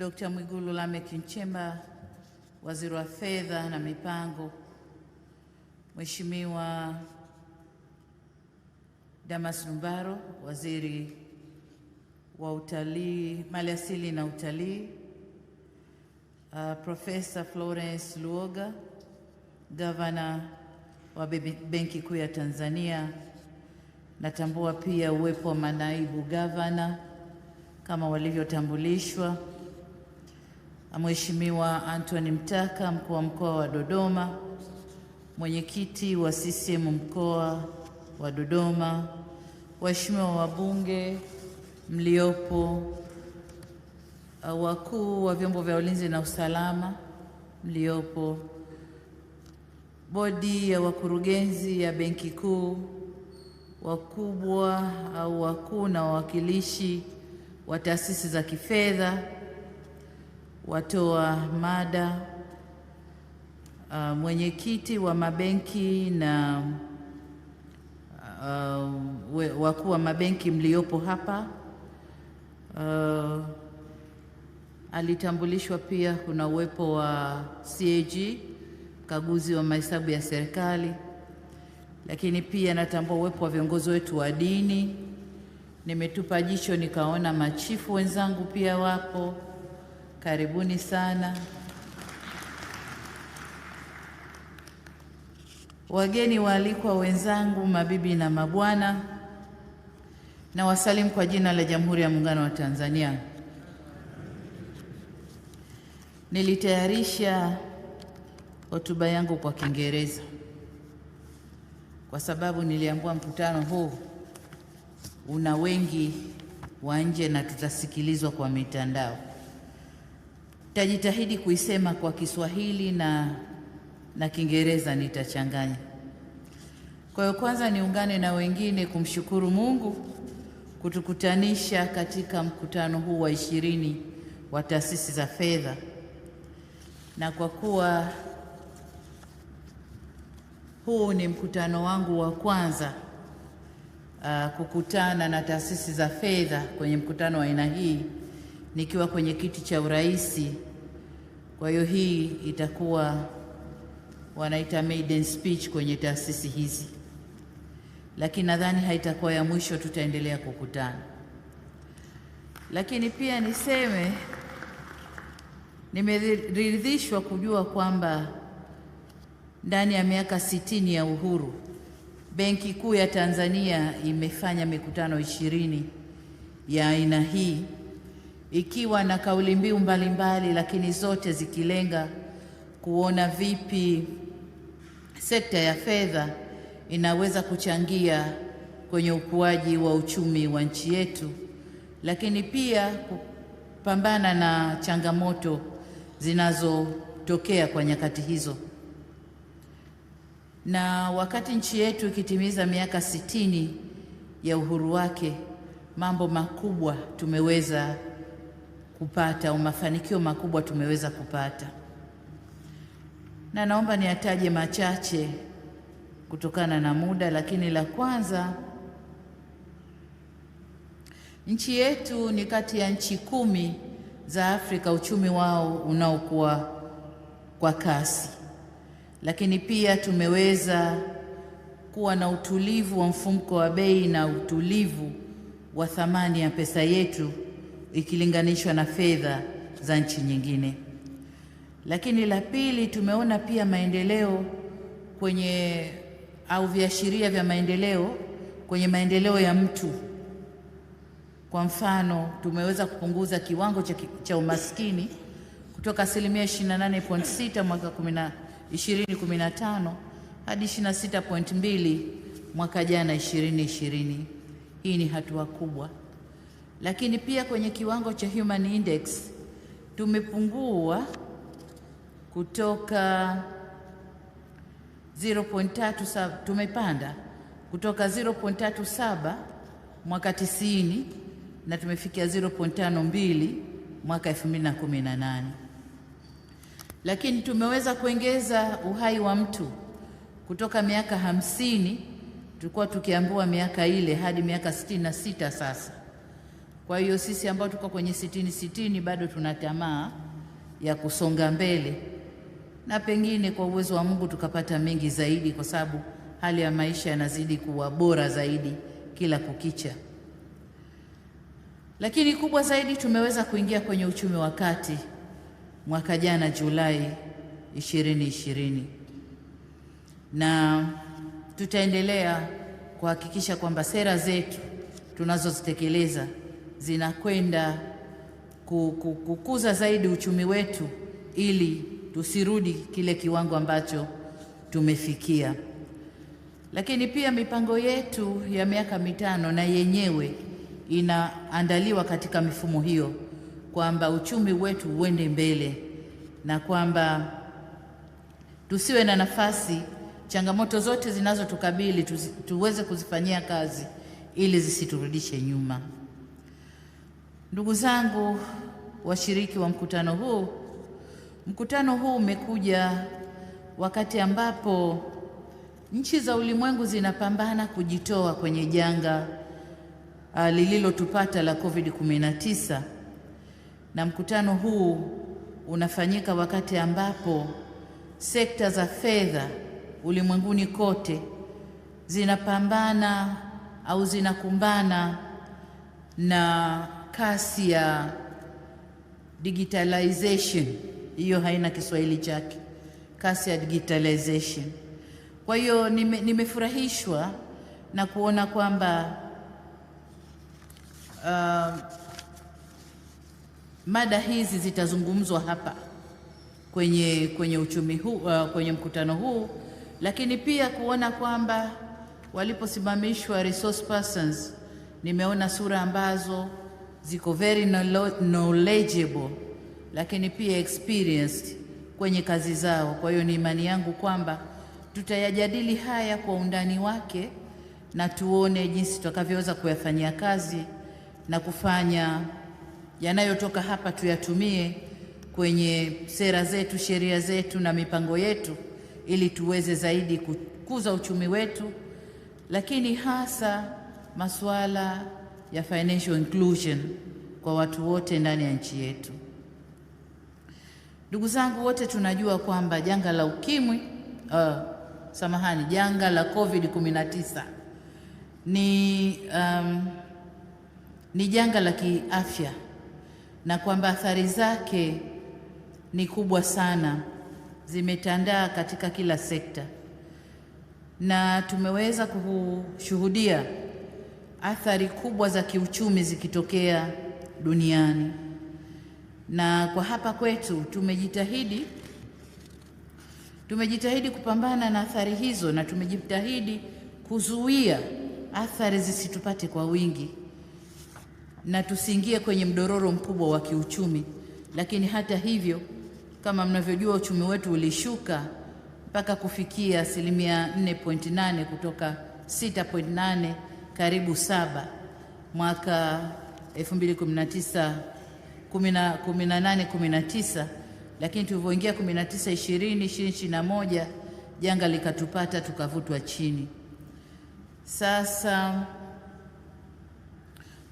Dr. Mwigulu Lameck Nchemba, Waziri wa Fedha na Mipango, Mheshimiwa Damas Ndumbaro, Waziri wa Utalii, Maliasili na Utalii, Profesa Florence Luoga, Gavana wa Benki Kuu ya Tanzania. Natambua pia uwepo wa manaibu gavana kama walivyotambulishwa. Mheshimiwa Anthony Mtaka, mkuu wa mkoa wa Dodoma, mwenyekiti wa CCM mkoa wa Dodoma, waheshimiwa wabunge mliopo, wakuu wa vyombo vya ulinzi na usalama mliopo, bodi ya wakurugenzi ya Benki Kuu, wakubwa au wakuu na wawakilishi wa taasisi za kifedha, watoa mada, mwenyekiti wa mabenki na wakuu wa mabenki mliopo hapa. Alitambulishwa pia kuna uwepo wa CAG, mkaguzi wa mahesabu ya serikali, lakini pia natambua uwepo wa viongozi wetu wa dini. Nimetupa jicho nikaona machifu wenzangu pia wapo, karibuni sana. Wageni waalikwa wenzangu, mabibi na mabwana, na wasalimu kwa jina la Jamhuri ya Muungano wa Tanzania. Nilitayarisha hotuba yangu kwa Kiingereza kwa sababu niliambiwa mkutano huu una wengi wa nje na tutasikilizwa kwa mitandao. Tajitahidi kuisema kwa Kiswahili na Kiingereza nitachanganya. Kwa hiyo kwanza niungane na wengine kumshukuru Mungu kutukutanisha katika mkutano huu wa 20 wa taasisi za fedha, na kwa kuwa huu ni mkutano wangu wa kwanza kukutana na taasisi za fedha kwenye mkutano wa aina hii nikiwa kwenye kiti cha urais. Kwa hiyo hii itakuwa wanaita maiden speech kwenye taasisi hizi, lakini nadhani haitakuwa ya mwisho, tutaendelea kukutana. Lakini pia niseme nimeridhishwa kujua kwamba ndani ya miaka 60 ya uhuru, Benki Kuu ya Tanzania imefanya mikutano 20 ya aina hii, ikiwa na kauli mbiu mbalimbali, lakini zote zikilenga kuona vipi sekta ya fedha inaweza kuchangia kwenye ukuaji wa uchumi wa nchi yetu, lakini pia kupambana na changamoto zinazotokea kwa nyakati hizo. Na wakati nchi yetu ikitimiza miaka 60 ya uhuru wake, mambo makubwa tumeweza kupata au mafanikio makubwa tumeweza kupata, na naomba niataje machache kutokana na muda. Lakini la kwanza, nchi yetu ni kati ya nchi 10 za Afrika uchumi wao unaokuwa kwa kasi, lakini pia tumeweza kuwa na utulivu wa mfumuko wa bei na utulivu wa thamani ya pesa yetu ikilinganishwa na fedha za nchi nyingine. Lakini la pili, tumeona pia maendeleo kwenye au viashiria vya maendeleo kwenye maendeleo ya mtu. Kwa mfano, tumeweza kupunguza kiwango cha umaskini kutoka 28.6 mwaka 2015 hadi 26.2 mwaka jana 2020. Hii ni hatua kubwa. Lakini pia kwenye kiwango cha Human Index tumepungua kutoka 0.37, tumepanda kutoka 0.37 mwaka 90 na tumefikia 0.52 mwaka 2018. Lakini tumeweza kuongeza uhai wa mtu kutoka miaka 50, tulikuwa tukiambiwa miaka ile, hadi miaka 66 sasa. Kwa hiyo sisi ambao tuko kwenye 60-60 bado tuna tamaa ya kusonga mbele, na pengine kwa uwezo wa Mungu tukapata mengi zaidi, kwa sababu hali ya maisha yanazidi kuwa bora zaidi kila kukicha. Lakini kubwa zaidi, tumeweza kuingia kwenye uchumi wa kati mwaka jana Julai 2020, na tutaendelea kuhakikisha kwamba sera zetu tunazozitekeleza zinakwenda kukuza zaidi uchumi wetu ili tusirudi kile kiwango ambacho tumefikia. Lakini pia mipango yetu ya miaka mitano na yenyewe inaandaliwa katika mifumo hiyo, kwamba uchumi wetu uende mbele na kwamba tusiwe na nafasi, changamoto zote zinazotukabili tuweze kuzifanyia kazi ili zisiturudishe nyuma. Ndugu zangu washiriki wa mkutano huu umekuja wakati ambapo nchi za ulimwengu zinapambana kujitoa kwenye janga lililotupata la COVID-19, na mkutano huu unafanyika wakati ambapo sekta za fedha ulimwenguni kote zinapambana au zinakumbana na kasi ya digitalization. Hiyo haina Kiswahili chake, kasi ya digitalization. Kwa hiyo nimefurahishwa na kuona kwamba mada hizi zitazungumzwa hapa kwenye uchumi huu, kwenye mkutano huu, lakini pia kuona kwamba waliposimamishwa resource persons, nimeona sura ambazo ziko very knowledgeable lakini pia experienced kwenye kazi zao. Kwa hiyo ni imani yangu kwamba tutayajadili haya kwa undani wake na tuone jinsi tutakavyoweza kuyafanyia kazi na kufanya yanayotoka hapa tuyatumie kwenye sera zetu, sheria zetu na mipango yetu, ili tuweze zaidi kukuza uchumi wetu, lakini hasa masuala ya financial inclusion kwa watu wote ndani ya nchi yetu. Ndugu zangu, wote tunajua kwamba janga la janga la COVID-19 ni janga la kiafya, na kwamba athari zake ni kubwa sana, zimetandaa katika kila sekta, na tumeweza kushuhudia athari kubwa za kiuchumi zikitokea duniani. Na kwa hapa kwetu tumejitahidi kupambana na athari hizo, na tumejitahidi kuzuia athari zisitupate kwa wingi na tusiingie kwenye mdororo mkubwa wa kiuchumi. Lakini hata hivyo, kama mnavyojua, uchumi wetu ulishuka mpaka kufikia 4.8 kutoka 6.8 karibu 7 mwaka 2018-19, lakini tulivyoingia 2021 janga likatupata, tukavutwa chini. Sasa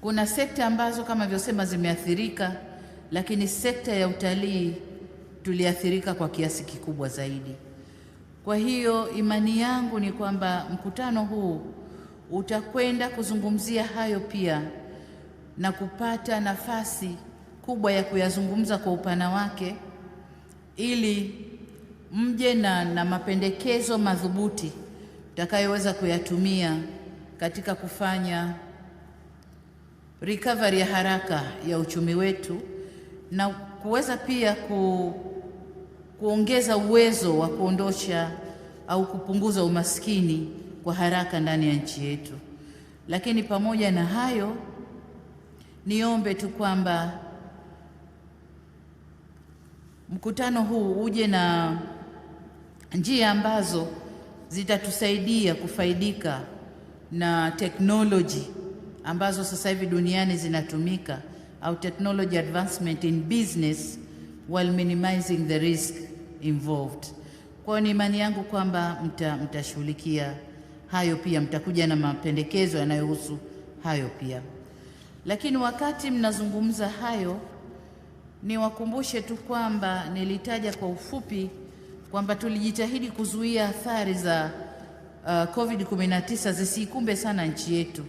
kuna sekta ambazo kama nilivyosema zimeathirika, lakini sekta ya utalii tuliathirika kwa kiasi kikubwa zaidi. Kwa hiyo imani yangu ni kwamba mkutano huu utakwenda kuzungumzia hayo pia na kupata nafasi kubwa ya kuyazungumza kwa upana wake, ili mje na mapendekezo madhubuti tutakayoweza kuyatumia katika kufanya recovery ya haraka ya uchumi wetu, na kuweza pia kuongeza uwezo wa kuondosha au kupunguza umaskini kwa haraka ndani ya nchi yetu. Lakini pamoja na hayo, niombe tu kwamba mkutano huu uje na njia ambazo zitatusaidia kufaidika na technology ambazo sasa hivi duniani zinatumika, au technology advancement in business while minimizing the risk involved. Kwa ni imani yangu kwamba mtashughulikia hayo pia, mtakuja na mapendekezo yanayohusu hayo pia. Lakini wakati mnazungumza hayo, niwakumbushe tu kwamba nilitaja kwa ufupi kwamba tulijitahidi kuzuia athari za COVID-19 zisikumbe sana nchi yetu,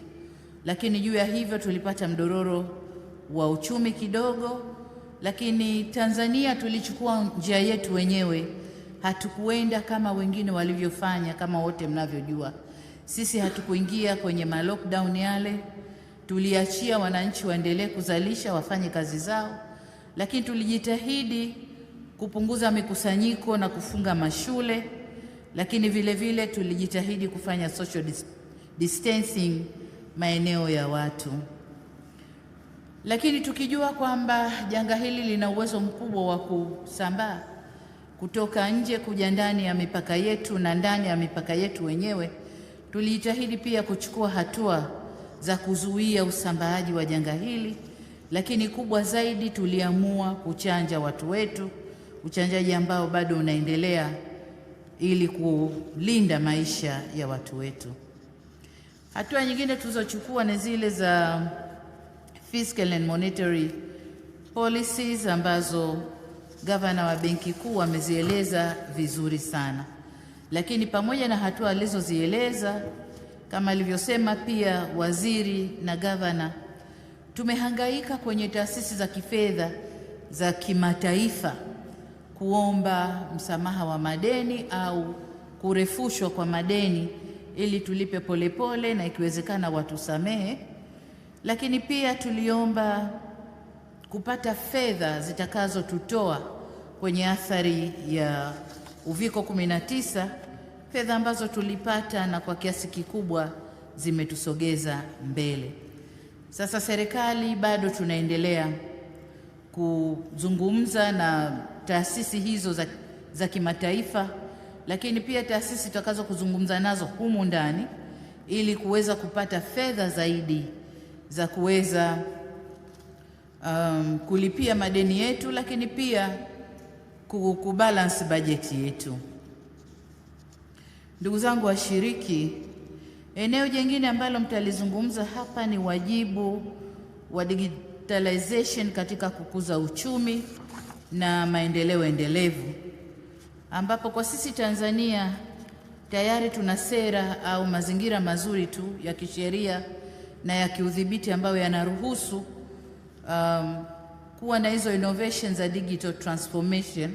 lakini juu ya hivyo tulipata mdororo wa uchumi kidogo. Lakini Tanzania tulichukua njia yetu wenyewe, hatukuenda kama wengine walivyofanya. Kama wote mnavyojua, sisi hatukuingia kwenye lockdown yale, tuliachia wananchi waendelee kuzalisha, wafanye kazi zao, lakini tulijitahidi kupunguza mikusanyiko na kufunga mashule, lakini vile vile tulijitahidi kufanya social distancing maeneo ya watu. Lakini tukijua kwamba janga hili lina uwezo mkubwa wa kusambaa kutoka nje kuja ndani ya mipaka yetu na ndani ya mipaka yetu wenyewe, tulijitahidi pia kuchukua hatua za kuzuia usambaaji wa janga hili. Lakini kubwa zaidi, tuliamua kuchanja watu wetu, uchanjaji ambao bado unaendelea ili kulinda maisha ya watu wetu. Hatua nyingine tulizochukua ni zile za fiscal and monetary policies ambazo gavana wa Benki Kuu amezieleza vizuri sana. Lakini pamoja na hatua alizozieleza, kama alivyosema pia waziri na gavana, tumehangaika kwenye taasisi za kifedha za kimataifa kuomba msamaha wa madeni au kurefushwa kwa madeni ili tulipe polepole na ikiwezekana watusamehe. Lakini pia tuliomba kupata fedha zitakazotutoa kwenye athari ya Uviko 19, fedha ambazo tulipata na kwa kiasi kikubwa zimetusogeza mbele. Sasa serikali bado tunaendelea kuzungumza na taasisi hizo za kimataifa, lakini pia taasisi tutakazo kuzungumza nazo humu ndani ili kuweza kupata fedha zaidi za kuweza kulipia madeni yetu, lakini pia kubalance bajeti yetu. Ndugu zangu washiriki, eneo jingine ambalo mtalizungumza hapa ni wajibu wa digitalization katika kukuza uchumi na maendeleo endelevu, ambapo kwa sisi Tanzania tayari tuna sera au mazingira mazuri tu ya kisheria na ya kiudhibiti ambayo yanaruhusu kuwa na hizo innovations za digital transformation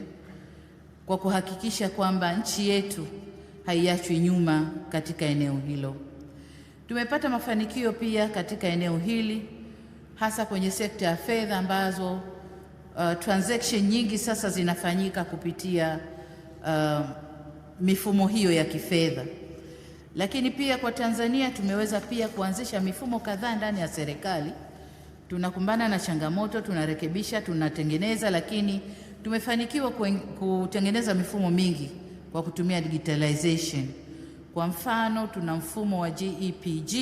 kwa kuhakikisha kwamba nchi yetu haiachwi nyuma katika eneo hilo. Tumepata mafanikio pia katika eneo hili, hasa kwenye sekta ya fedha ambazo transaction nyingi sasa zinafanyika kupitia mifumo hiyo ya kifedha. Lakini pia kwa Tanzania tumeweza pia kuanzisha mifumo kadhaa ndani ya serikali. Tunakumbana na changamoto, tunarekebisha, tunatengeneza, lakini tumefanikiwa kutengeneza mifumo mingi kwa kutumia digitalization. Kwa mfano, tuna mfumo wa GEPG,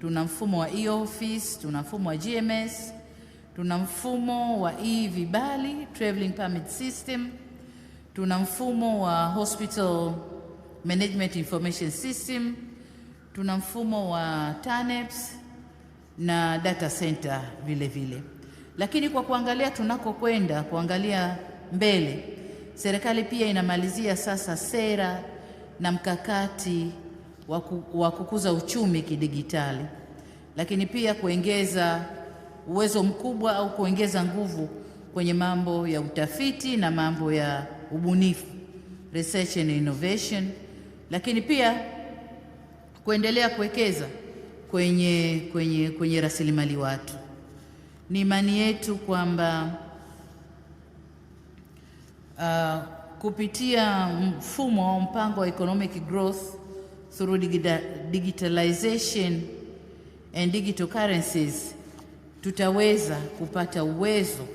tuna mfumo wa e-office, tuna mfumo wa GMS, tuna mfumo wa e-vibali, traveling permit system, tuna mfumo wa hospital management information system, tuna mfumo wa TANEPS na data center vile vile. Lakini kwa kuangalia tunakokwenda, kuangalia mbele, serikali pia inamalizia sasa sera na mkakati wa kukuza uchumi kidigitali, lakini pia kuongeza uwezo mkubwa au kuongeza nguvu kwenye mambo ya utafiti na mambo ya ubunifu, research and innovation, lakini pia kuendelea kuwekeza kwenye rasilimali watu. Ni imani yetu kwamba kupitia mfumo wa mpango wa economic growth through digitalization and digital currencies tutaweza kupata uwezo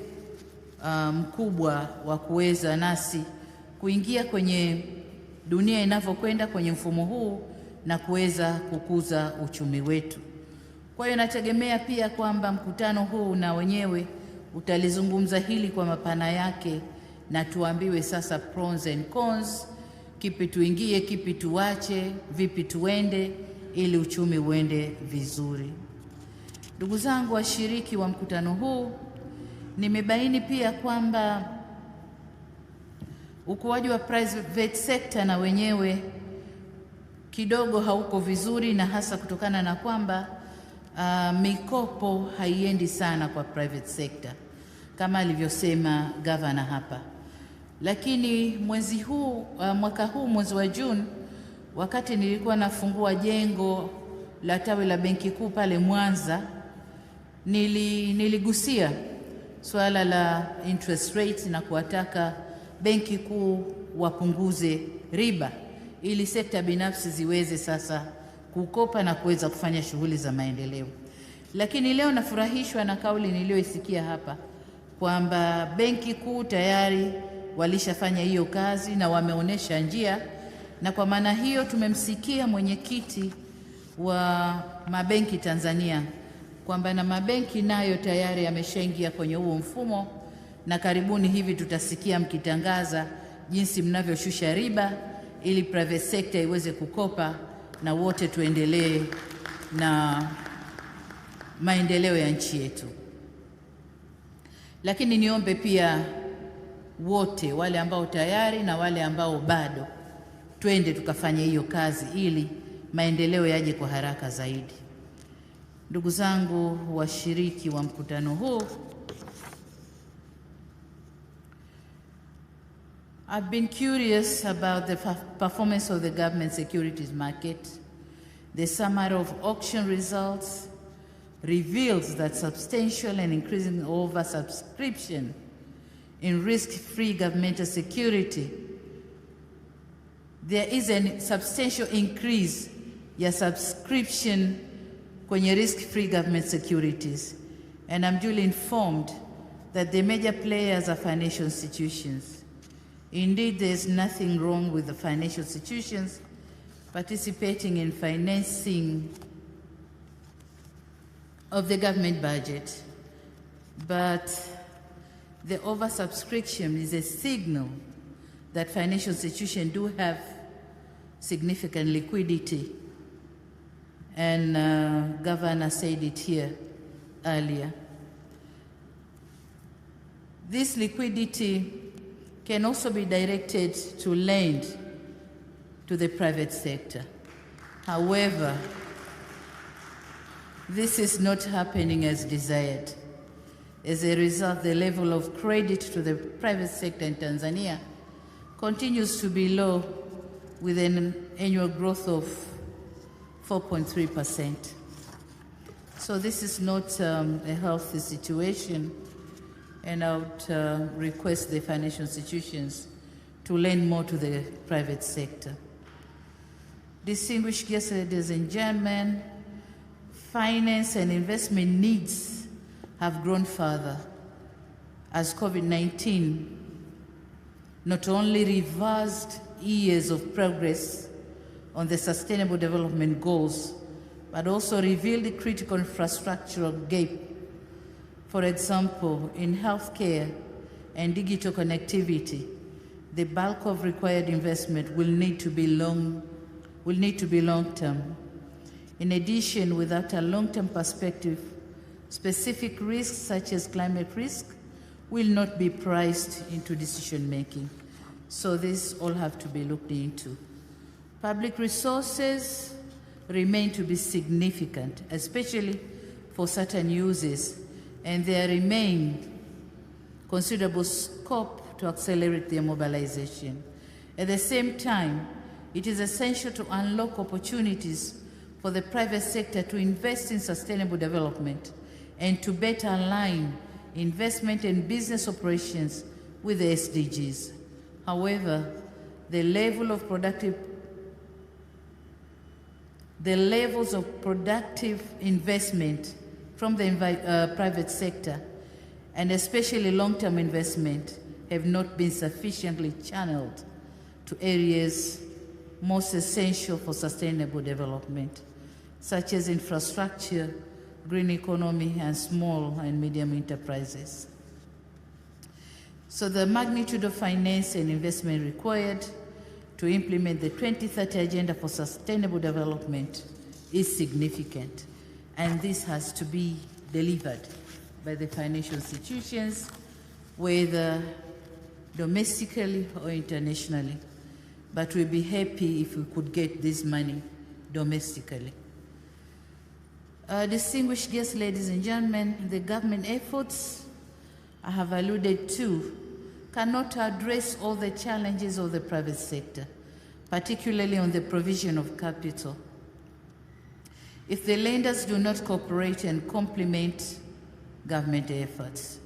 mkubwa wa kuweza nasi kuingia kwenye dunia inavyokwenda kwenye mfumo huu na kuweza kukuza uchumi wetu. Kwa hiyo nategemea pia kwamba mkutano huu na wenyewe utalizungumza hili kwa mapana yake, na tuambiwe sasa pros and cons, kipi tuingie, kipi tuache, vipi tuende ili uchumi uende vizuri. Ndugu zangu washiriki wa mkutano huu, nimebaini pia kwamba ukuaji wa private sector na wenyewe kidogo hauko vizuri, na hasa kutokana na kwamba mikopo haiendi sana kwa private sector kama alivyosema gavana hapa. Lakini mwaka huu mwezi wa Juni, wakati nilikuwa nafungua jengo la tawi la Benki Kuu pale Mwanza, niligusia swala la interest rates na kuwataka Benki Kuu wapunguze riba ili sekta binafsi ziweze sasa kukopa na kuweza kufanya shughuli za maendeleo. Lakini leo nafurahishwa na kauli niliyoisikia hapa kwamba Benki Kuu tayari walishafanya hiyo kazi na wameonyesha njia, na kwa maana hiyo tumemsikia mwenyekiti wa mabenki Tanzania kwamba na mabenki nayo tayari yameshaingia kwenye huo mfumo, na karibuni hivi tutasikia mkitangaza jinsi mnavyoshusha riba ili private sector iweze kukopa na wote tuendelee na maendeleo ya nchi yetu. Lakini niombe pia wote wale ambao tayari na wale ambao bado, twende tukafanye hiyo kazi ili maendeleo yaje kwa haraka zaidi. Ndugu zangu washiriki wa mkutano huu, I've been curious about the performance of the government securities market. The summary of auction results reveals that substantial and increasing oversubscription in risk-free governmental security. There is a substantial increase ya subscription kwenye risk-free government securities, and I'm duly informed that the major players are financial institutions. Indeed, there is nothing wrong with the financial institutions participating in financing of the government budget, but the oversubscription is a signal that financial institutions do have significant liquidity, and Governor said it here earlier. This liquidity can also be directed to lend to the private sector. However, this is not happening as desired. As a result, the level of credit to the private sector in Tanzania continues to be low, with an annual growth of 4.3%. So this is not a healthy situation, and I would request the financial institutions to lend more to the private sector. Distinguished guests, ladies and gentlemen, finance and investment needs have grown further as COVID-19 not only reversed years of progress on the Sustainable Development Goals, but also revealed a critical infrastructural gap. For example, in healthcare and digital connectivity, the bulk of required investment will need to be long-term. In addition, without a long-term perspective, specific risks such as climate risk will not be priced into decision-making. So these all have to be looked into. Public resources remain to be significant, especially for certain uses, and there remain considerable scope to accelerate their mobilization. At the same time, it is essential to unlock opportunities for the private sector to invest in sustainable development and to better align investment and business operations with the SDGs. However, the levels of productive investment from the private sector, and especially long-term investment, have not been sufficiently channeled to areas most essential for sustainable development, such as infrastructure, green economy, and small and medium enterprises. So the magnitude of finance and investment required to implement the 2030 Agenda for Sustainable Development is significant, and this has to be delivered by the financial institutions, whether domestically or internationally. But we'd be happy if we could get this money domestically. Distinguished guests, ladies and gentlemen, the government efforts I have alluded to cannot address all the challenges of the private sector, particularly on the provision of capital, if the lenders do not cooperate and complement government efforts.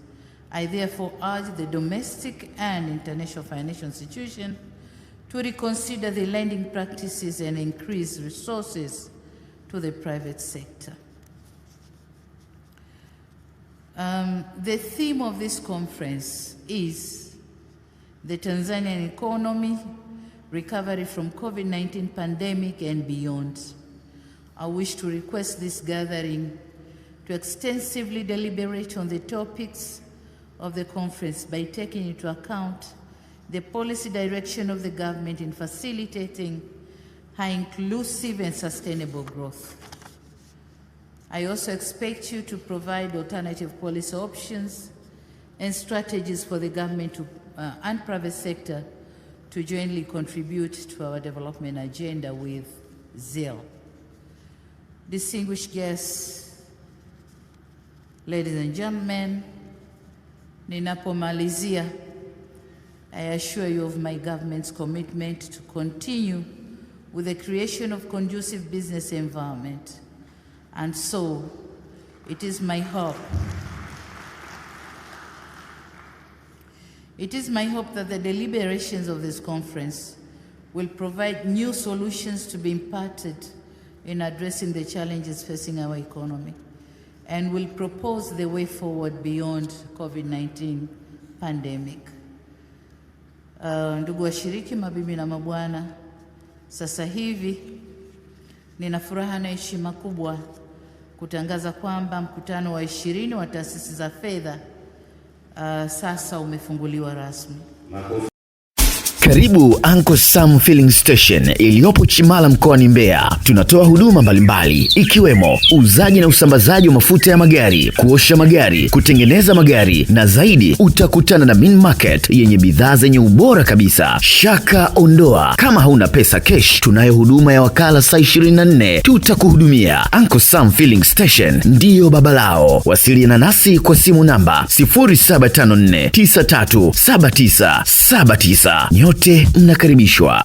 I therefore urge the domestic and international financial institutions to reconsider the lending practices and increase resources to the private sector. The theme of this conference is the Tanzanian economy, recovery from COVID-19 pandemic and beyond. I wish to request this gathering to extensively deliberate on the topics of the conference by taking into account the policy direction of the government in facilitating high inclusive and sustainable growth. I also expect you to provide alternative policy options and strategies for the government and private sector to jointly contribute to our development agenda with zeal. Distinguished guests, ladies and gentlemen, ninapomalizia, I assure you of my government's commitment to continue with the creation of conducive business environment. And so, it is my hope that the deliberations of this conference will provide new solutions to be imparted in addressing the challenges facing our economy and will propose the way forward beyond COVID-19 pandemic. Ndugu washiriki, mabibi na mabwana, sasa hivi nina furaha na heshima kubwa kutangaza kwamba mkutano wa 20 wa taasisi za fedha sasa umefunguliwa rasmi. Karibu Uncle Sam Filling Station iliyopo Chimala mkoani Mbeya. Tunatoa huduma mbalimbali ikiwemo uuzaji na usambazaji wa mafuta ya magari, kuosha magari, kutengeneza magari na zaidi. Utakutana na main market yenye bidhaa zenye ubora kabisa. Shaka ondoa. Kama hauna pesa cash, tunayo huduma ya wakala saa 24. Tutakuhudumia. Uncle Sam Filling Station ndiyo baba lao. Wasiliana nasi kwa simu namba 0754937979. Nyote mnakaribishwa.